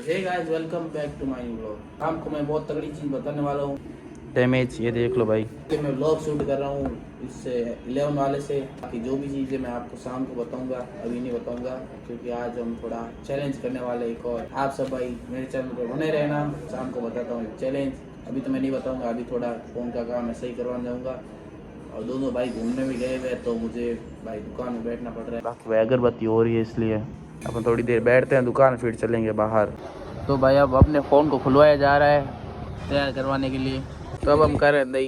Hey guys welcome back to my vlog. आपको मैं बहुत तगड़ी चीज़ बताने वाला हूँ। डैमेज ये देख लो भाई कि मैं व्लॉग शूट कर रहा हूँ इससे 11 वाले से। बाकी जो भी चीज़ें मैं आपको शाम को बताऊंगा, अभी नहीं बताऊंगा क्योंकि आज हम थोड़ा चैलेंज करने वाले एक और। आप सब भाई मेरे चैनल पर बने रहना, शाम को बताता हूँ चैलेंज। अभी तो मैं नहीं बताऊँगा, अभी थोड़ा फ़ोन का काम मैं सही करवाने जाऊँगा। और दोनों भाई घूमने भी गए हुए तो मुझे भाई दुकान में बैठना पड़ रहा है। बाकी भाई अगरबत्ती हो रही है इसलिए अपन थोड़ी देर बैठते हैं दुकान, फिर चलेंगे बाहर। तो भाई अब अपने फ़ोन को खुलवाया जा रहा है तैयार करवाने के लिए। तो अब हम कर रहे हैं दही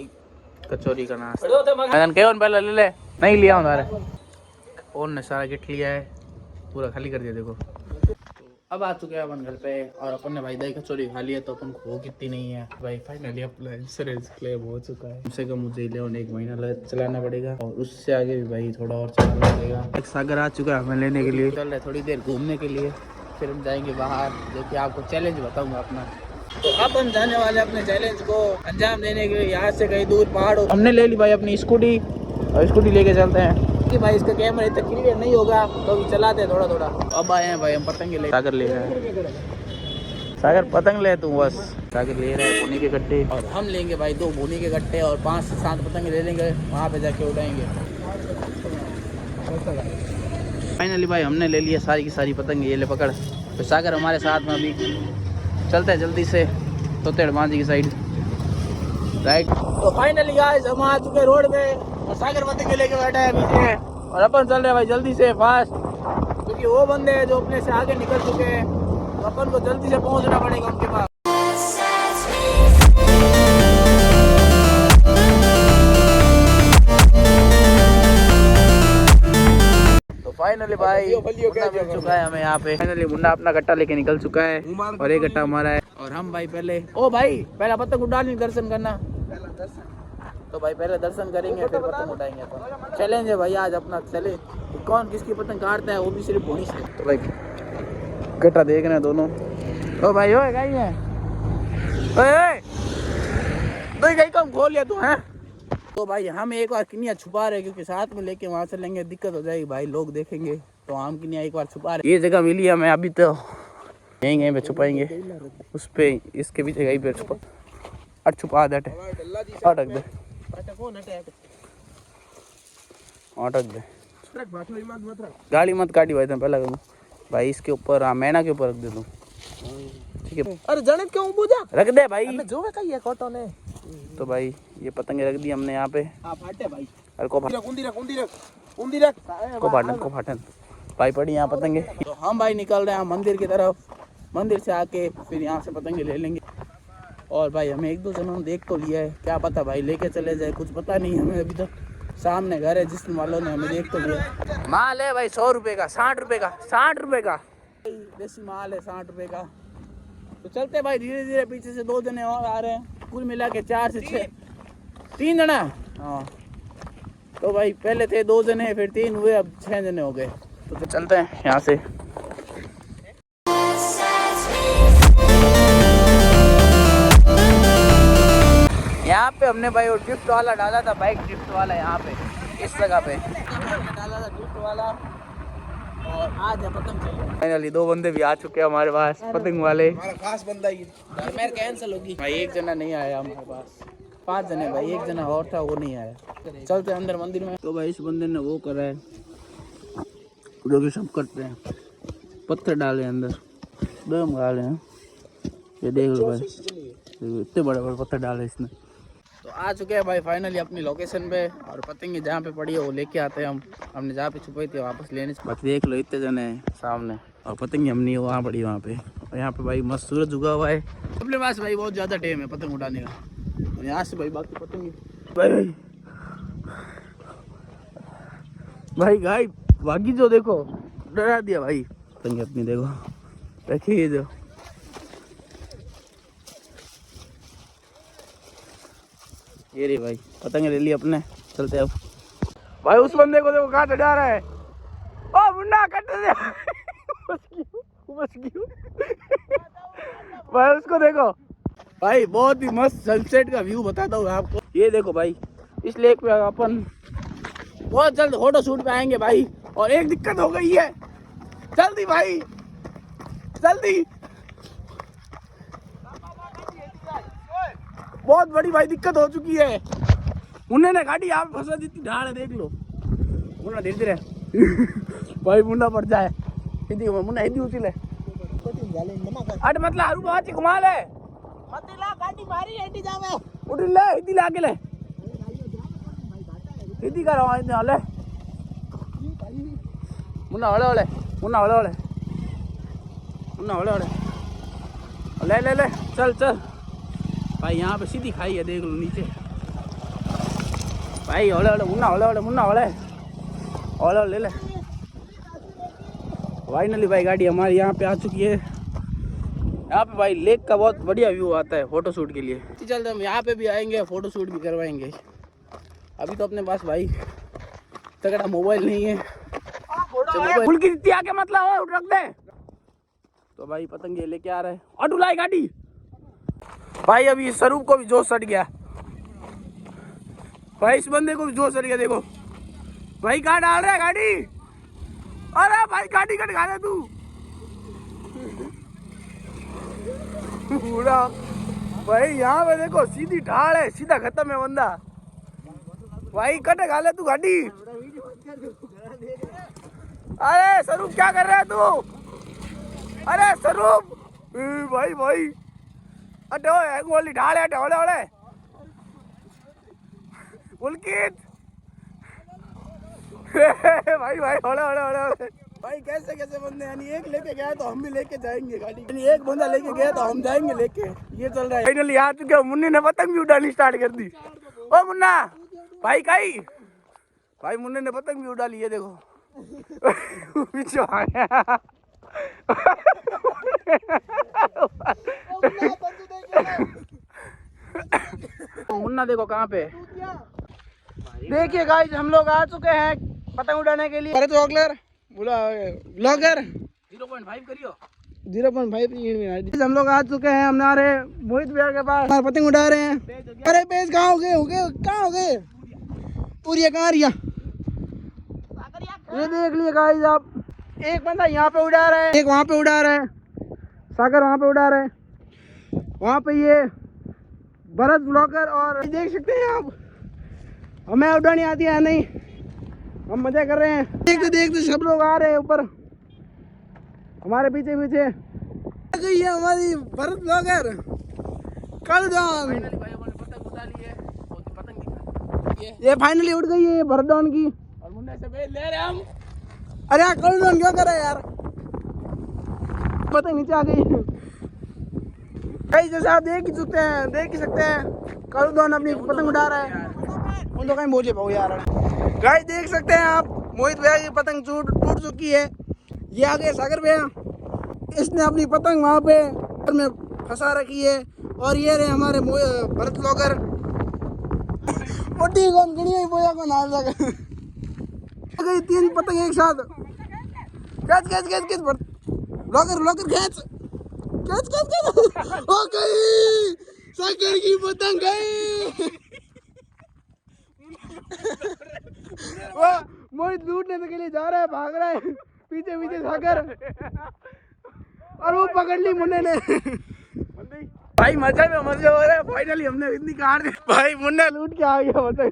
कचौरी का नाश्ता। केवन पहले ले ले, नहीं लिया हमारा फ़ोन ने सारा किट लिया है, पूरा खाली कर दिया देखो। अब आ चुके हैं अपन घर पे और अपन ने भाई दही कचौरी खा लिया तो अपन को भूख इतनी नहीं है भाई। फाइनली अपना इंश्योरेंस क्लेम हो चुका है। कम से कम मुझे 1 महीना चलाना पड़ेगा और उससे आगे भी भाई थोड़ा और चलाना पड़ेगा। एक सागर आ चुका है हमें लेने के लिए, चल रहे थोड़ी देर घूमने के लिए, फिर हम जाएंगे बाहर जो कि आपको चैलेंज बताऊंगा अपना। तो अब हम जाने वाले अपने चैलेंज को अंजाम देने के लिए यहाँ से कहीं दूर पहाड़। हमने ले ली भाई अपनी स्कूटी और स्कूटी लेके चलते हैं कि भाई इसका कैमरा इतना क्लियर नहीं होगा तो भी चलाते हैं थोड़ा थोड़ा। अब आए हैं भाई हम पतंग ले, सागर ले रहे हैं, सागर पतंग ले तू बस। सागर ले रहे हैं बोनी के गट्टे और हम लेंगे भाई 2 बोनी के गट्टे और 5 से 7 पतंग ले लेंगे, वहाँ पे जाके उड़ाएंगे। फाइनली भाई हमने ले लिया सारी की सारी पतंग, ये ले पकड़। तो सागर हमारे साथ में अभी चलते हैं जल्दी से तोतेड़ मांझी की साइड राइट। तो फाइनली गाइस हम आ चुके रोड पे और सागर पतंग लेके बैठा है पीछे और अपन चल रहे हैं भाई जल्दी से फास्ट, क्योंकि वो बंदे हैं जो अपने से आगे निकल चुके हैं तो अपन को जल्दी से पहुंचना पड़ेगा उनके पास। फाइनली भाई मुन्ना मिल चुका है हमें यहाँ पे। फाइनली मुन्ना अपना गट्टा लेके निकल चुका है और एक गट्टा हमारा है। और हम भाई पहले पहला पतंग उड़ाने दर्शन करना, तो भाई पहले दर्शन करेंगे फिर पतंग उड़ाएंगे। तो चैलेंज है भाई आज अपना, चले कौन किसकी पतंग काटता है वो भी सिर्फ भोनी से। तो भाई गट्टा देख रहे हैं दोनों। ओ भाई ओए गई है, ओए तो गई कम खोल लिया तू है। तो भाई हम एक बार किनिया छुपा रहे क्योंकि साथ में लेके वहाँ चलेंगे दिक्कत हो जाएगी भाई, लोग देखेंगे। तो हम किनिया एक बार छुपा रहे, ये जगह मिली हमें अभी तो यहीं पे छुपाएंगे उस पे, इसके पीछे कहीं पे छुपा दे, अटक दे अटक दे, गाड़ी मत काटी भाई तुम पहला भाई इसके ऊपर मैना के ऊपर रख दे तू, ठीक है। अरे जनित क्यों पूजा रख दे भाई, जो है कही है कोटो ने। तो भाई ये पतंगे रख दी हमने यहाँ पे। फाटे भाई, अरे को फाटन भाई पड़ी यहाँ पतंगे। तो हम भाई निकल रहे हैं मंदिर की तरफ, मंदिर से आके फिर यहाँ से पतंगे ले लेंगे। और भाई हमें 1-2 जनों ने देख तो लिया है, क्या पता भाई लेके चले जाए, कुछ पता नहीं हमें अभी तक। सामने घर है जिस वालों ने हमें देख तो लिया। माल है भाई 100 रुपये का, 60 रुपये का, 60 रुपये का देसी माल है, 60 रुपये का। तो चलते भाई धीरे धीरे, पीछे से 2 जने और आ रहे हैं, कुल मिला के 4 से 6 3 जना। हाँ तो भाई पहले थे 2 जने फिर 3 हुए, अब 6 जने हो गए। तो चलते हैं यहाँ से। यहाँ पे हमने भाई वो ड्रिफ्ट वाला डाला था, बाइक ड्रिफ्ट वाला यहाँ पे इस जगह पे डाला था ड्रिफ्ट वाला। और आज है पतंग चाहिए। फाइनली 2 बंदे भी आ चुके हैं हमारे पास, पतंग वाले। हमारा खास बंदा ही मेरे कैंसिल होगी भाई, 1 जना नहीं आया हमारे पास, 5 जने भाई, 1 जना और था वो नहीं आया। चलते अंदर मंदिर में। तो भाई इस बंदे ने वो करा है जो कि सब करते हैं, पत्थर डाले अंदर, दम डाले हैं, ये देख लो भाई इतने बड़े बड़े पत्थर डाले इसने। तो आ चुके हैं भाई फाइनली अपनी लोकेशन पे और पतंगे जहाँ पे पड़ी है वो लेके आते हैं हम। हमने जहाँ पे छुपाई थी वापस लेने। बस देख लो इतने जने हैं सामने और पतंगे हम नहीं वहाँ पड़ी वहाँ पे। और यहाँ पे भाई मस्त सूरज उगा हुआ है अपने पास भाई, बहुत ज़्यादा टाइम है पतंग उड़ाने का। और यहाँ से भाई बाकी पतंगे भाई भाई भागी जो देखो, डरा दिया भाई। पतंगे अपनी देखो रखिए जो, ये रे भाई पतंग ले ली अपने, चलते अब भाई। उस बंदे को देखो कहाँ जा रहा है, ओ मुन्ना कट दे भाई उसको देखो भाई, बहुत ही मस्त सनसेट का व्यू बताता हूँ आपको। ये देखो भाई इस लेक पे अपन बहुत जल्द फोटो शूट पे आएंगे भाई। और एक दिक्कत हो गई है, जल्दी भाई जल्दी बहुत बड़ी भाई दिक्कत हो चुकी है। मुन्ने ने गाड़ी यहाँ पे फंसा दी थी, ढाल है देख लो। मुन्ना धीरे धीरे भाई मुन्ना पड़ जाए। हिंदी मुन्ना हिंदी उछले अट मतलब हरू बात घुमा ले मतिला गाड़ी मारी एटी जावे उठ ले हिंदी ले आगे ले हिंदी कर ले मुन्ना हौले हौले मुन्ना हौले हौले मुन्ना हौले हौले ले ले ले चल चल भाई यहाँ पे सीधी खाई है देख लो नीचे भाई हौले हौले मुन्ना हौले हौले मुन्ना हौले हौले हौले ले ले फाइनली भाई गाड़ी हमारी यहाँ पे आ चुकी है। यहाँ पे भाई लेक का बहुत बढ़िया व्यू आता है फोटो शूट के लिए। चलते हम यहाँ पे भी आएंगे फोटो शूट भी करवाएंगे। अभी तो अपने पास भाई तगड़ा मोबाइल नहीं है। फुल की इतनी आगे मतलब रख दे तो भाई पतंग ये लेके आ रहा है और डुलाई गाड़ी। भाई अभी स्वरूप को भी जोश सट गया भाई, इस बंदे को भी जोश सट गया। देखो भाई कहाँ डाल रहा है गाड़ी। अरे भाई गाड़ी कट खा रहे तू पूरा भाई यहाँ पे देखो सीधी ढाल है, सीधा खत्म है बंदा। भाई कट खा ले तू गाड़ी। अरे स्वरूप क्या कर रहा है तू। अरे स्वरूप भाई भाई अटे गोली ढाल है ढोले होले पुलकित भाई भाई होले होले होले भाई कैसे कैसे बंदे यानी एक लेके गया तो हम भी लेके जाएंगे गाड़ी। यानी एक बंदा लेके गया तो हम जाएंगे लेके। ये चल रहा है। फाइनली आ चुके हो। मुन्नी ने पतंग भी उड़ानी स्टार्ट कर दी। ओ मुन्ना भाई काई भाई मुन्ने ने पतंग भी उड़ा ली है देखो पीछे आ गया मुन्ना देखो कहाँ पे। देखिए गाइस हम लोग आ चुके हैं पतंग उड़ाने के लिए। अरे तो ब्लॉगर 0.5 करियो 0.5 हम लोग आ चुके हैं हमारे मोहित भैया के पास। पतंग उड़ा रहे हैं। अरे पेज कहाँ हो गए कहाँ हो गए पूरी कहाँ रिया। ये देख लिए गाइस आप, एक बंदा यहाँ पे उड़ा रहा है, एक वहाँ पे उड़ा रहा है, सागर वहाँ पे उड़ा रहा है, वहाँ पे ये भरत ब्लॉगर। और देख सकते हैं आप हमें उड़ानी आती है नहीं, हम मजा कर रहे हैं। देखते देखते सब लोग आ रहे हैं ऊपर हमारे पीछे पीछे। गई है हमारी भरत ब्लॉगर कल डॉन। ये फाइनली उड़ गई है भरत डॉन की। और मुन्ने से बेच ले रहे हम। अरे यार कल डॉन क्या कर रहा है यार, पतंग नीचे आ गई। कई जैसे आप देख ही सकते हैं कल डॉन अपनी पतंग उड़ा रहा है। उन तो कहीं बोझे पाओ यार। गाइस देख सकते हैं आप मोहित भैया की पतंग टूट चुकी है। ये आ गए सागर भैया, इसने अपनी पतंग वहाँ पे में फंसा रखी है। और ये रहे हमारे भरत ब्लॉगर को नाम लगा गई 3 पतंग एक साथ। खींच ब्लॉगर खींच हो गई सागर की पतंग गई। वो मोहित लूटने के लिए जा रहा है, भाग रहा है पीछे पीछे सागर। और वो पकड़ ली मुन्ने ने। भाई मजा में मजा हो रहा है। फाइनली हमने इतनी काट दी भाई, मुन्ना लूट के आ गया मतलब।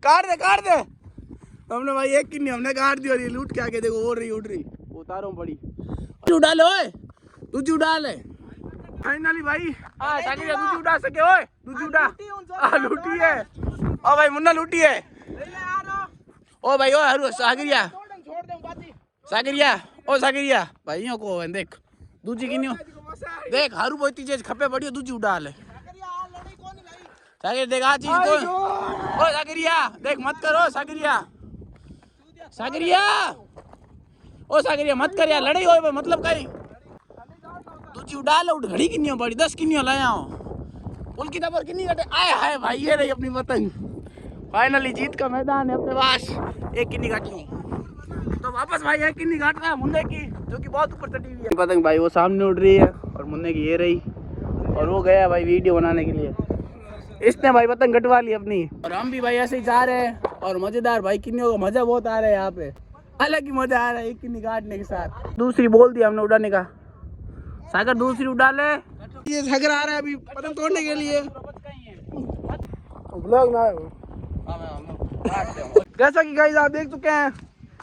काट दे हमने भाई एक किन्नी हमने काट दी और ये लूट के आ गया। देखो उड़ रही वो तारों पड़ी। उड़ा ले ओए दूजी उड़ा ले। फाइनली भाई सागर दूजी उड़ा सके ओए दूजी उड़ा लूटी है। ओ भाई मुन्ना लूटी है। ओ भाई ओ हरू सागरिया भाई यो को देख दूजी किन्नी देख हरू बहुत चीज खपे बढ़िया दूजी उड़ा ले। सागर देख आ चीज को। ओ सागरिया देख मत करो सागरिया ओ सागरिया मत कर यार, लड़ाई हो मतलब कहीं दूजी उड़ा ले। उठ घड़ी किन्नी बड़ी 10 किन्नी लाया पुल की दबर किन्नी कटे आए हाय भाई। ये रही अपनी पतंग। फाइनली जीत का मैदान है अपने पास। एक किन्नी काट ली तो वापस भाई एक किन्नी काट रहा है मुन्ने की, जो कि बहुत ऊपर चढ़ी हुई है पतंग। भाई वो सामने उड़ रही है और मुन्ने की ये रही। और वो गया भाई वीडियो बनाने के लिए, इसने भाई पतंग कटवा ली अपनी। और हम भी भाई ऐसे ही जा रहे हैं। और मजेदार भाई किन्नियों का मजा बहुत आ रहा है यहाँ पे, अलग ही मजा आ रहा है एक किन्नी काटने के साथ। दूसरी बोल दिया हमने उड़ाने का। सागर दूसरी उड़ा ले ये झगड़ा आ रहा है अभी पतंग तोड़ने के लिए। ब्लॉग ना जैसा कि गाइस आप देख चुके हैं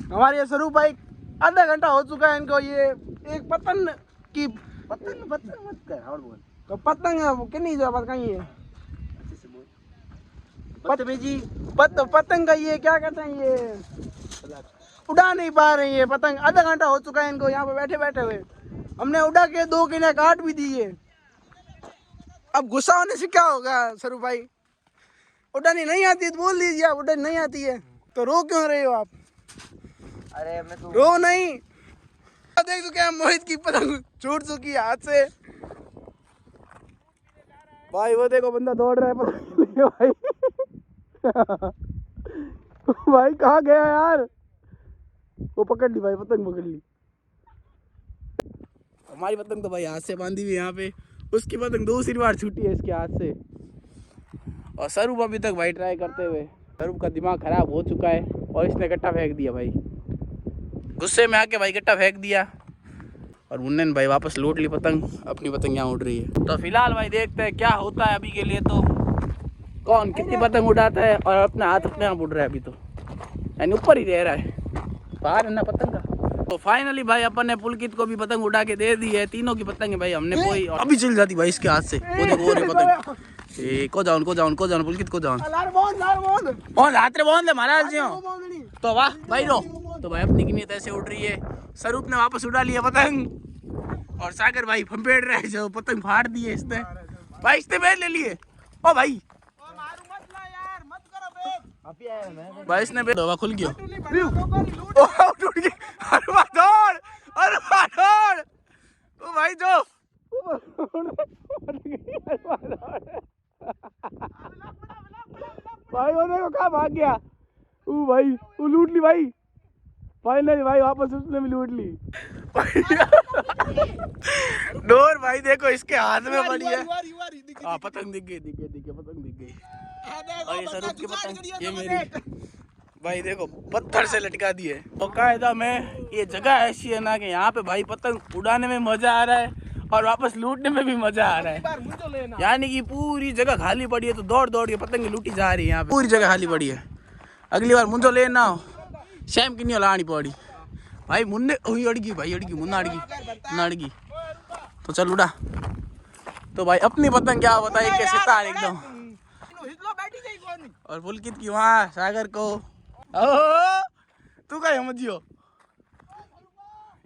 हमारे ये स्वरूप भाई आधा घंटा हो चुका है इनको ये एक पतंग की पतंग मत कर और बोल तो पतंग है वो कितनी जो पतंग ये पतंग का ये क्या कहते हैं ये उड़ा नहीं पा रही है पतंग। आधा घंटा हो चुका है इनको यहाँ पे बैठे बैठे हुए। हमने उड़ा के 2 किने काट भी दिए। अब गुस्सा होने से क्या होगा स्वरूप भाई? उड़ानी नहीं आती है तो बोल दीजिए आप उड़ानी नहीं आती है तो रो क्यों रहे हो आप? अरे मैं तो रो नहीं। देख चुके हैं मोहित की पतंग छूट चुकी है हाथ से। भाई वो देखो बंदा दौड़ रहा है पतंग भाई भाई कहाँ गया यार? वो पकड़ ली भाई पतंग पकड़ ली। हमारी पतंग तो भाई हाथ से बांधी हुई यहाँ पे। उसकी पतंग दूसरी बार छूटी है इसके हाथ से। और स्वरूप अभी तक भाई ट्राई करते हुए स्वरूप का दिमाग खराब हो चुका है और इसने गट्टा फेंक दिया भाई। गुस्से में आके भाई गट्टा फेंक दिया और मुन्ने ने भाई वापस लौट ली पतंग। अपनी पतंग यहाँ उड़ रही है। तो फिलहाल भाई देखते हैं क्या होता है अभी के लिए। तो कौन कितनी पतंग उड़ाता है और अपना हाथ अपने आप उड़ रहा है अभी तो यानी ऊपर ही रह रहा है बाहर है ना पतंग का। तो फाइनली भाई अपन ने पुलकित को भी पतंग उड़ा के दे दी है। तीनों की पतंग है भाई हमने कोई अभी चल जाती भाई इसके हाथ से। वो देखो वो पतंग को जाओ पुलकित को जाओ हाथ रे बोल दे महाराज जी। तो वाह भाई रो तो भाई अपनी की नीयत ऐसे उड़ रही है। स्वरूप ने वापस उड़ा लिया पतंग और सागर भाई फंपेड़ रहे जो पतंग फाड़ दिए इसने भाई। इसने बैठ ले लिए ओ भाई भाई इसने दवा खुल गया टूट गई। अरे ओ भाई जो भाई वो देखो कहाँ भाग गया। ओ भाई वो लूट ली भाई। फाइनली भाई वापस उसने भी लूट ली। डोर भाई देखो इसके हाथ में पड़ी है। पतंग दिख गई पतंग दिख गई। और ये स्वरूप की पतंग ये मेरी भाई देखो पत्थर से लटका दी है। तो कायदा में ये जगह ऐसी है ना कि यहाँ पे भाई पतंग उड़ाने में मजा आ रहा है और वापस लूटने में भी मजा आ रहा है। यानी कि पूरी जगह खाली पड़ी है तो दौड़ दौड़ के पतंग लूटी जा रही है। यहाँ पे पूरी जगह खाली पड़ी है। अगली बार मुझे लेना हो शैम की नहीं लानी पड़ी भाई। मुन्ने अड़गी भाई अड़गी मुन्ना अड़गी तो चल उड़ा। तो भाई अपनी पतंग क्या बताइए कैसे तार एकदम। और पुलकित की वहाँ सागर को तू क्या मजियो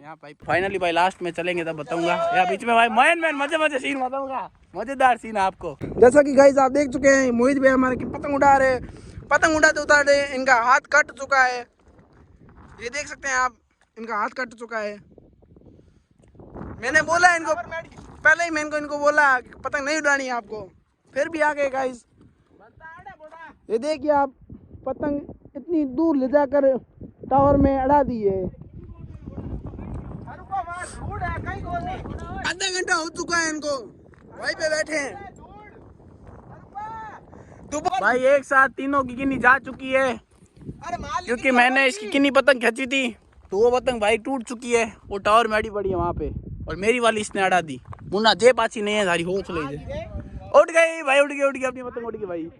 यहाँ भाई। फाइनली भाई लास्ट में चलेंगे तब बताऊंगा। या बीच में भाई मैन मजे सीन बताऊंगा। मजेदार सीन आपको। जैसा कि गाइस आप देख चुके हैं मोहित भाई हमारे की पतंग उड़ा रहे। पतंग उड़ाते उड़ाते इनका हाथ कट चुका है। ये देख सकते हैं आप इनका हाथ कट चुका है। मैंने बोला इनको पहले ही मैंने इनको बोला पतंग नहीं उड़ानी है आपको फिर भी आ गए गाइस। ये देखिए आप पतंग इतनी दूर ले जाकर टावर में अड़ा दी है। आधा घंटा हो चुका है इनको वहीं पे बैठे हैं। तो भाई एक साथ तीनों की किन्नी जा चुकी है क्योंकि मैंने इसकी किन्नी पतंग खींची थी तो वो पतंग भाई टूट चुकी है। वो टावर में अड़ी पड़ी है वहाँ पे और मेरी वाली इसने अड़ा दी। मुन्ना जे पाची नहीं है सारी हो चले उठ गई भाई उठ गई अपनी पतंग उठ गई भाई।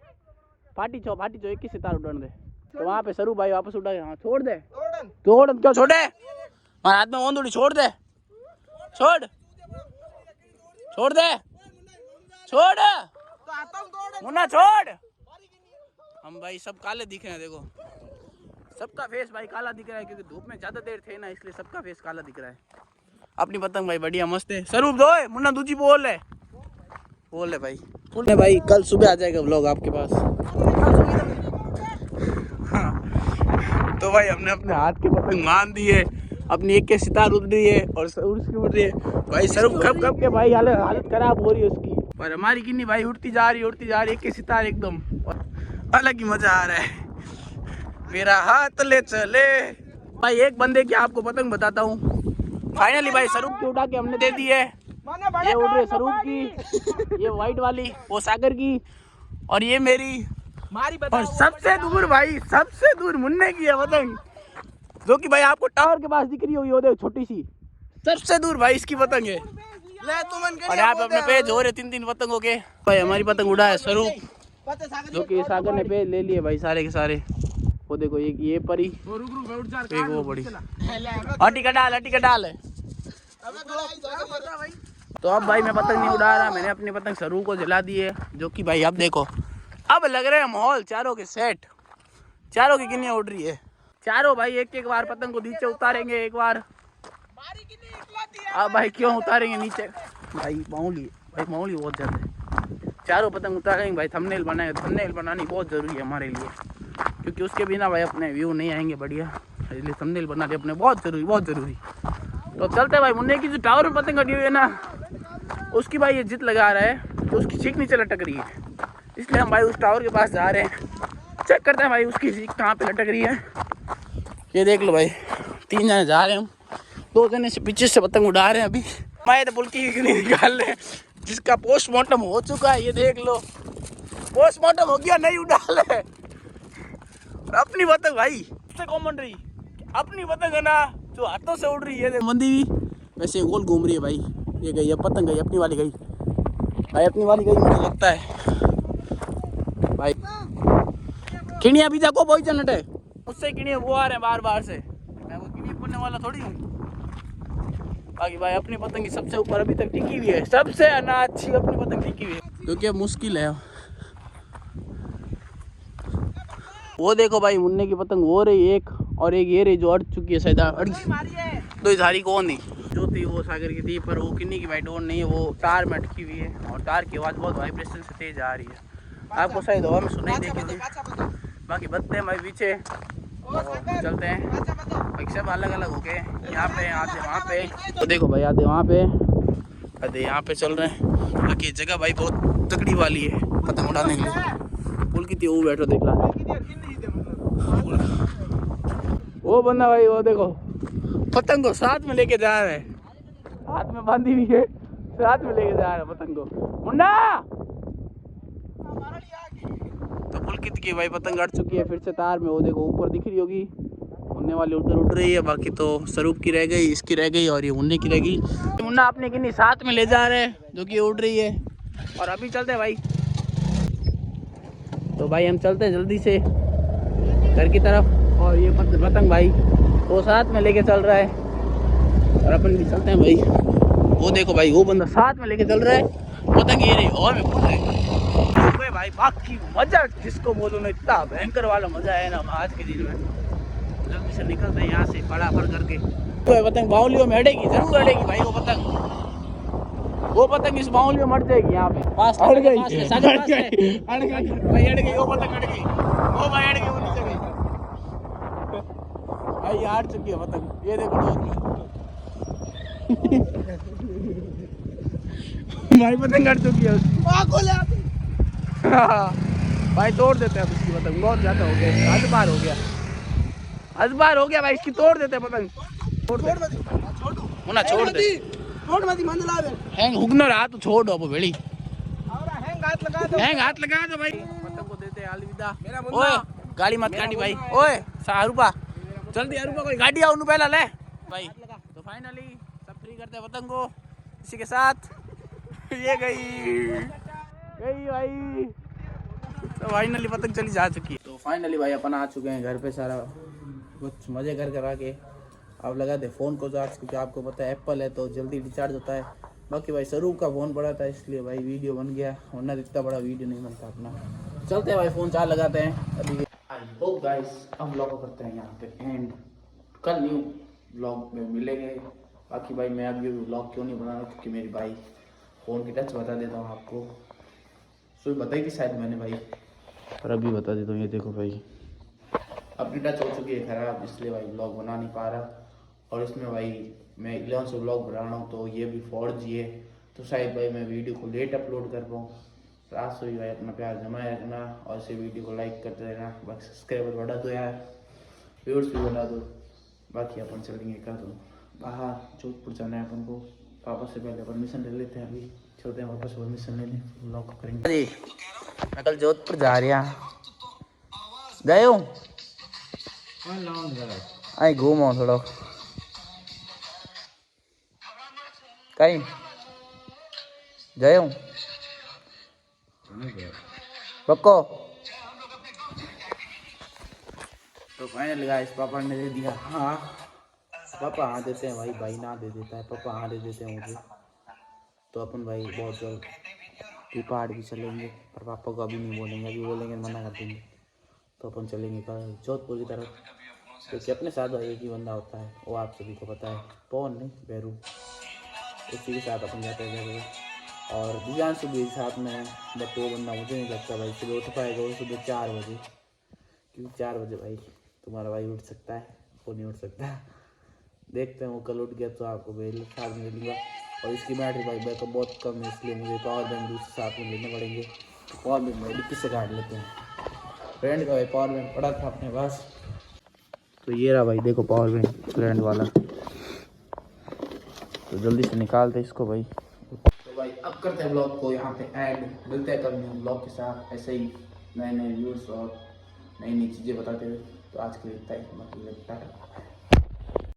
फाटी छो एक ही सितार उड़न दे। तो वहाँ पे स्वरूप भाई वापस उड़ा हाँ छोड़ दे छोड़ क्यों छोड़े हमारे हाथ में ओंदुड़ी छोड़ दे छोड़ दे मुन्ना छोड़। हम भाई सब काले दिख रहे हैं देखो सबका फेस भाई काला दिख रहा है क्योंकि धूप में ज्यादा देर थे ना इसलिए सबका फेस काला दिख रहा है। अपनी पतंग भाई बढ़िया मस्त है। स्वरूप दो मुन्ना दूजी बोल है भाई कल सुबह आ जाएगा व्लॉग आपके पास। हाँ। तो भाई हमने अपने हाथ की पतंग मान दी है। अपनी एक के सितार उड़ रही है और उसकी उड़ रही है भाई। स्वरूप कब के भाई हालत खराब हो रही है उसकी पर हमारी किन्नी भाई उड़ती जा रही एक के सितार एकदम अलग ही मजा आ रहा है। मेरा हाथ ले चले भाई। एक बंदे की आपको पतंग बताता हूँ। फाइनली भाई स्वरूप की उड़ा के हमने दे दी है। ये उड़ रही है स्वरूप की ये व्हाइट वाली वो सागर की और ये मेरी और सबसे दूर मुन्ने की है पतंग जो कि भाई आपको टावर के पास दिख रही होगी वो देखो छोटी सी सबसे दूर भाई इसकी पतंग है। और यहाँ पे अपने पेज हो रहे 3-3 पतंगों के। भाई हमारी पतंग उड़ा है स्वरूप, जो कि सागर ने पेज ले लिए भाई सारे के सारे। वो देखो एक ये परी, एक वो बड़ी। हटी का डाल है। तो अब भाई मैं पतंग नहीं उड़ा रहा, मैंने अपनी पतंग सरू को जला दी है। जो कि भाई अब देखो, अब लग रहे हैं माहौल चारों के सेट। चारों की गिन्नियाँ उड़ रही है। चारों भाई एक एक बार पतंग को नीचे उतारेंगे एक बार। अब भाई क्यों उतारेंगे नीचे, भाई मामूली बहुत ज्यादा है। चारों पतंग उतारेंगे भाई, थंबनेल बनानी बहुत जरूरी है हमारे लिए, क्योंकि उसके बिना भाई अपने व्यू नहीं आएंगे बढ़िया, इसलिए थंबनेल बनाने अपने बहुत जरूरी। तो चलते भाई, मुन्ने की जो टावर में पतंग कटी हुई है ना, उसकी भाई ये जिद लगा रहा है कि उसकी चीख नीचे लटक रही है, इसलिए हम भाई उस टावर के पास जा रहे हैं, चेक करते हैं भाई उसकी चीख कहाँ पे लटक रही है। ये देख लो भाई, 3 जने जा रहे हैं हम, 2 जने से पीछे से पतंग उड़ा रहे हैं। अभी मैं तो बुल्की की नहीं निकाल रहे, जिसका पोस्टमार्टम हो चुका है, ये देख लो पोस्टमार्टम हो गया, नहीं उड़ा ले। और अपनी पतंग भाई सबसे कॉमन रही, अपनी पतंग है ना जो हाथों से उड़ रही है, मंदी भी वैसे गोल घूम रही है भाई। ये गई अब पतंग, गई अपनी वाली, मुझे लगता है भाई। किणिया भी जाको बहुत जनट है, उससे किणिया वो आ रहे हैं बार से, मैं वो किणिया बोलने वाला थोड़ी हूँ। बाकी भाई अपनी पतंग की सबसे ऊपर अभी तक टिकी हुई है, सबसे अच्छी अपनी पतंग टिकी हुई है, क्योंकि अब मुश्किल है। वो देखो भाई मुन्ने की पतंग हो रही एक, और एक ये रही जो अड़ चुकी है शायद, अड़ तो इस हारी कौन थी जो थी वो सागर की थी, पर वो किन्नी की भाई डोन नहीं है, वो तार में अटकी हुई है, और तार की आवाज़ बहुत वाइब्रेशन से तेज आ रही है, आपको शायद हवा में सुनाई देगी। बाकी बदते हैं भाई पीछे, चलते हैं भाई, सब अलग हो गए, यहाँ पे आते वहाँ पे, तो देखो भाई आते वहाँ पे, आते यहाँ पे चल रहे हैं। बाकी जगह भाई बहुत तकड़ी वाली है पतंग उड़ाने के लिए। पुल की थी वो बैठो देख ला, वो बंदा भाई वो देखो पतंग को साथ में लेके जा रहा है, हाथ में बांधी हुई है, साथ में लेके जा रहा है पतंग को। मुन्ना तो पुलकित की भाई पतंग अड़ चुकी है फिर से तार में, वो देखो ऊपर दिख रही होगी, उड़ने वाली उधर उड़ रही है। बाकी तो स्वरूप की रह गई, इसकी रह गई, और ये मुन्ने की रह गई। मुन्ना अपने किन्नी साथ में ले जा रहे हैं, जो कि उड़ रही है। और अभी चलते हैं भाई, तो भाई हम चलते हैं जल्दी से घर की तरफ, और ये पतंग भाई वो साथ में लेके चल रहा है, और अपन भी चलते हैं भाई। वो देखो भाई वो बंदा साथ में लेके चल रहा है, पतंग ये रही और में फूल रही भाई। बाकी मजा जिसको बोलो ना, इतना भयंकर वाला मजा है ना आज के दिन में। जल्दी से निकलते हैं यहाँ से फटाफट करके। तो पतंग बाउलियों में अड़ेगी, जरूर अड़ेगी भाई वो पतंग इस बाउलियों में मर जाएगी। यहाँ पे पास अड़ गई भाई, अड़ गई वो पतंग, अड़ गई वो भाई, अड़ गई वो नीचे गई भाई, ये अड़ चुकी है पतंग, ये देखो भाई पतंग अड़ चुकी है भाई, तोड़ देते हैं उसकी पतंग, बहुत ज्यादा हो गया, हद बार हो गया भाई, इसकी तोड़ देते हैं पतंग, छोड़ दे हैंग हुगनर हाथ तो छोड़ दो बेड़ी, हैंग हाथ लगा दो भाई, पतंग को देते हैं अलविदा। ओए गाड़ी मत काटी भाई, ओए अरूपा जल्दी, अरूपा कोई गाड़ी आओ पहला ले भाई। तो फाइनली सब फ्री करते हैं पतंग को इसी के साथ, ये गई भाई, तो फाइनली पतंग चली जा चुकी है। तो फाइनली भाई अपन आ चुके हैं घर पे, सारा कुछ मजे कर आके अब लगाते फ़ोन को चार्ज, क्योंकि आपको पता है एप्पल है तो जल्दी रिचार्ज होता है। बाकी भाई स्वरूप का फ़ोन बड़ा था इसलिए भाई वीडियो बन गया, वरना इतना बड़ा वीडियो नहीं बनता अपना। चलते हैं भाई, फ़ोन चार्ज लगाते हैं अभी। आई होप गाइस हम ब्लॉग को करते हैं यहाँ पे एंड, कल न्यू ब्लॉग में मिलेंगे। बाकी भाई मैं अभी ब्लॉग क्यों नहीं बना रहा, क्योंकि मेरी भाई फ़ोन की टच बता देता हूँ आपको, सो बताई थी शायद मैंने भाई, पर अभी बता देता हूँ। ये देखो भाई अपनी टच हो चुकी है ख़राब, इसलिए भाई ब्लॉग बना नहीं पा रहा। और इसमें भाई मैं 11 से ब्लॉग बना रहा हूँ, तो ये भी 4G है, तो शायद भाई मैं वीडियो को लेट अपलोड कर पाऊँ। रात से भी भाई अपना प्यार जमाए रखना, और इसे वीडियो को लाइक करते रहना, बाकी सब्सक्राइबर बढ़ा दो यार, व्यूअर्स भी बढ़ा दो। बाकी अपन चलेंगे कर दो बाहर, जोधपुर जाना है अपन को, पापा से पहले परमिशन ले लेते हैं, अभी चलते हैं वापस परमिशन लेने, ब्लॉग को करेंगे। मैं कल जोधपुर जा रही हूँ, गए हो आई घूमो थोड़ा कहीं जय हूँ पक्को। तो फाइनली गाइस पापा ने दे दिया हाँ। पापा हाँ देते हैं भाई, भाई ना दे देता है, पापा हाँ दे देते हैं मुझे। तो अपन भाई बहुत जल्द की पहाड़ भी चलेंगे, पर पापा को अभी नहीं बोलेंगे, अभी बोलेंगे मना कर देंगे। तो अपन चलेंगे कल जोधपुर की तरफ, क्योंकि अपने साथ भाई एक ही बंदा होता है, वो आप सभी को पता है, पवन नहीं बैरू, उसी के साथ अपन जाते हैं। और दिव्यांशु भी साथ में है, बट वो बंदा मुझे नहीं लगता भाई सुबह उठ पाएगा, वो सुबह 4 बजे, क्योंकि 4 बजे भाई तुम्हारा भाई उठ सकता है, वो नहीं उठ सकता। देखते हैं वो कल उठ गया तो आपको साथ में मिलूँगा। और इसकी बैटरी भाई बैकअप बहुत कम है, इसलिए मुझे पावर बैंक दूसरे साथ में लेने पड़ेंगे। पावर बैंक भाई डिक्की से काट लेते हैं, फ्रेंड का भाई पावर बैंक पड़ा था अपने पास, तो ये रहा भाई देखो पावर बैंक फ्रेंड वाला। तो जल्दी से निकालते इसको भाई। तो भाई अब करते हैं ब्लॉग को यहाँ पे ऐड, मिलते हैं कल न्यू ब्लॉग के साथ, ऐसे ही नए नए व्यूज़ और नई नई चीज़ें बताते हुए। तो आज के लिए इतना ही, मतलब टाटा।